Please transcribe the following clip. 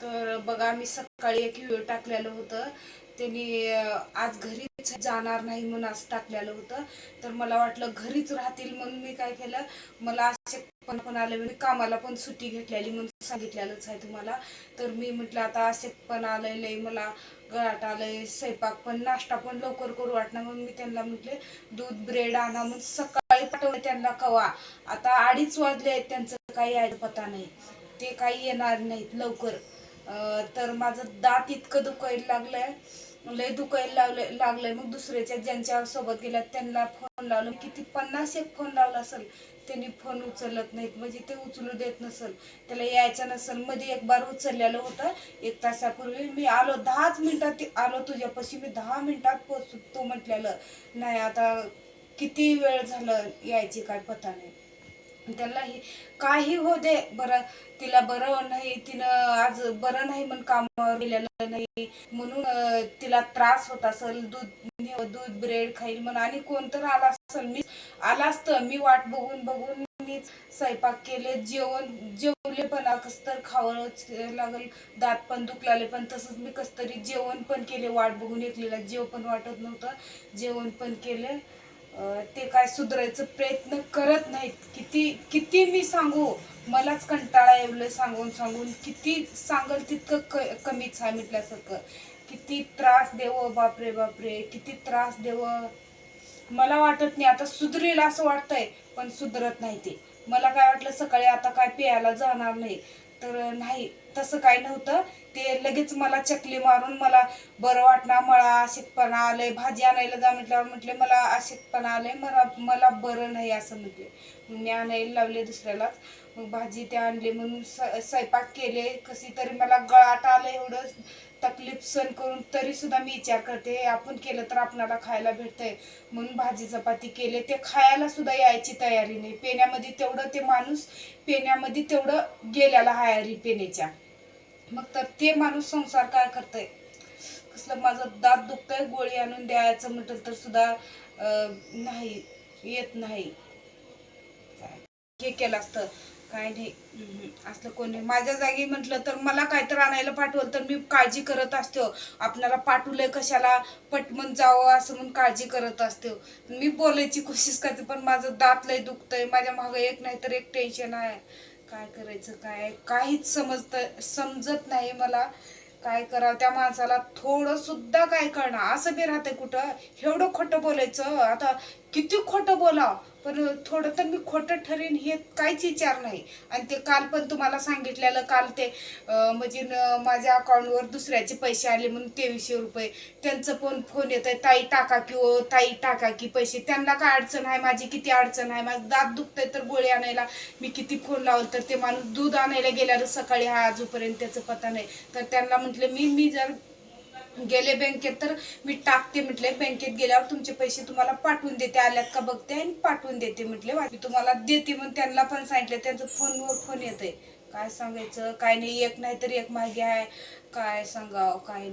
तर बघा, मी सकाळी एक व्हिडिओ टाकलेलं होतं. त्यांनी आज घरीच जाणार नाही म्हणून आज टाकलेलं होतं. तर मला वाटलं घरीच राहतील म्हणून मी काय केलं, मला असे पण आले, मी कामाला पण सुट्टी घेतलेली म्हणून सांगितलेलंच आहे तुम्हाला. तर मी म्हटलं आता असे पण आलेलं मला गळाट आलंय, स्वयंपाक पण नाश्ता पण लवकर करू वाटणार म्हणून मी त्यांना म्हटले दूध ब्रेड आणा म्हणून सकाळी पाठवले त्यांना. कवा आता 2:30 वाजले आहेत, त्यांचं काही यायचं पता नाही, ते काही येणार नाहीत लवकर. तर माझं दात इतकं दुखायला लागलंय, लय दुखायला लागलंय. मग दुसऱ्याच्या ज्यांच्या सोबत गेल्या त्यांना फोन लावलं, किती 50 एक फोन लावला असेल, त्यांनी फोन उचलत नाहीत. म्हणजे ते उचलू देत नसल, त्याला यायचं नसल. मध्ये एक बार उचललेलं होतं 1 तासापूर्वी. मी आलो 10च मिनिटात आलो तुझ्यापाशी, मी 10 मिनिटात पोचतो म्हटलेलं नाही. आता किती वेळ झालं यायची काय पता नाही. त्याला काही हो दे बरं, तिला बरं नाही, तिनं आज बरं नाही म्हणून कामावर गेलेलं नाही म्हणून तिला त्रास होत असेल, दूध ब्रेड खाईल म्हणून. आणि कोणतर आला असेल, मी आला असतं, मी वाट बघून बघून मी स्वयंपाक केले, जेवले पण कस तर खावंच लागल. दात पण दुखलाले पण तसंच मी कस तरी जेवण पण केले, वाट बघून एकलीला जेव पण वाटत नव्हतं, जेवण पण केले. ते काय सुधारायचं प्रयत्न करत नाहीत. किती किती मी सांगू, मलाच कंटाळा येवलं सांगून सांगून. किती सांगल तितकं कमीच आहे म्हटल्यासारखं. किती त्रास देव, बापरे बापरे, किती त्रास देव. मला वाटत नाही आता सुधरेल असं वाटतंय, पण सुधरत नाही ते. मला काय वाटलं सकाळी आता काय प्यायला जाणार नाही, तर नाही, तसं काही नव्हतं. ते लगेच मला चकली मारून मला बरं वाटणार. मला अशक्तपणा आलंय, भाजी आणायला जा म्हटल्यावर म्हटले मला अशक्तपणा आलंय, मला मला बरं नाही असं म्हटले. मग मी आणायला लावले दुसऱ्यालाच. मग भाजी ते आणले म्हणून स्वयंपाक केले. कशी तरी मला गळाट आलं, एवढं तकलीफ सहन करून तरी सुद्धा मी विचार करते आपण केलं तर आपणाला खायला भेटतंय म्हणून भाजी चपाती केले. ते खायला सुद्धा यायची तयारी नाही. पेण्यामध्ये तेवढं ते माणूस, पेण्यामध्ये तेवढं गेल्याला हायारी पेण्याच्या. मग तर ते माणूस संसार काय करतय. कसलं माझं दात दुखतंय, गोळी आणून द्यायचं म्हटलं तर सुद्धा नाही, येत नाही. हे केलं असतं काय नाही. असलं कोणी माझ्या जागी म्हटलं तर मला काय तर आणायला पाठवलं तर मी काळजी करत असते. आपल्याला पाठवलंय कशाला, पटमन जावं असं म्हणून काळजी करत असते. मी बोलायची कोशिश करते, पण माझं दात लय दुखतंय, माझ्या मागं एक नाही तर एक टेन्शन आहे. काय करायचं, काय काहीच समजत नाही मला. काय करावं त्या माणसाला थोडं सुद्धा काय कळणार. असं बी राहतंय कुठं एवढं खोटं बोलायचं. आता किती खोटं बोलावं, पण थोडं तर मी खोटं ठरेन हे काहीच विचार नाही. आणि ते काल पण तुम्हाला सांगितलेलं, काल ते म्हणजे माझ्या अकाउंटवर दुसऱ्याचे पैसे आले म्हणून 2300 रुपये. त्यांचं पण फोन येत आहे, ताई टाका की, ओ ताई टाका की पैसे. त्यांना काय अडचण आहे, माझी किती अडचण आहे. माझं दात दुखतंय तर गोळी आणायला मी किती फोन लावलं, तर ते माणूस दूध आणायला गेल्यावर सकाळी हा अजूनपर्यंत त्याचं पत्ता नाही. तर त्यांना म्हटलं मी जर गेले बँकेत तर मी टाकते म्हटले, बँकेत गेल्यावर तुमचे पैसे तुम्हाला पाठवून देते, आल्यात का बघते आणि पाठवून देते म्हटले, मी तुम्हाला देते म्हणून त्यांना पण सांगितलं. त्यांचं फोनवर फोन येत आहे. काय सांगायचं काय नाही, एक नाही तर एक मागे आहे. काय सांगावं काय नाही.